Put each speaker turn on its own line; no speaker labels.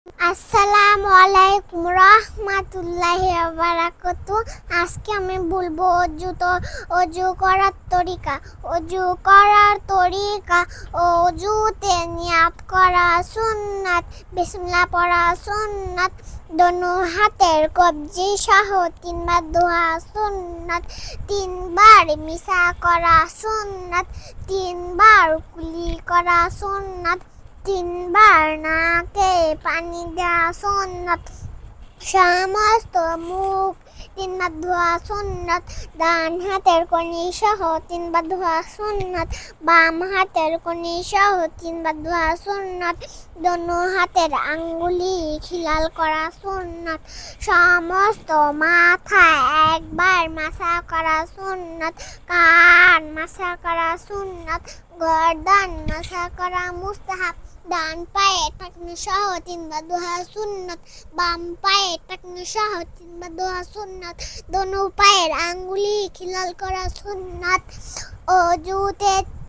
আসসালামু আলাইকুম রহমাতুল্লাহি ওয়া বারাকাতুহু। আজকে আমি বলবো অজু করার তরিকা। অজুতে নিয়াত করা সুন্নাত, বিসমিল্লাহ পড়া সুন্নাত, দোনো হাতের কবজি সহ তিনবার ধোয়া সুন্নাত, তিনবার মিসা করা সুন্নাত, তিনবার কুলি করা সুন্নাত, তিনবার নাকে পানি দেওয়া সুন্নাত, সমস্ত মুখ তিনবার ধোয়া সুন্নাত, ডান হাতের কনি সহ তিনবার ধোয়া সুন্নাত, বাম হাতের কনি সহ তিনবার ধোয়া সুন্নাত, দোনো হাতের আঙ্গুলি খিলাল করা সুন্নাত, সমস্ত মাথা একবার মাসা করা সুন্নাত, কান মাসা করা সুন্নাত, গর্দান মাসা করা মুস্তাহাব, ডান পায়ে টাকনু সহ তিনবার ধোয়া সুন্নাত, বাম পায়ে টাকনু সহ তিনবার ধোয়া সুন্নাত, দোনো পায়ের আঙ্গুলি খিলাল করা সুন্নাত। অজুতে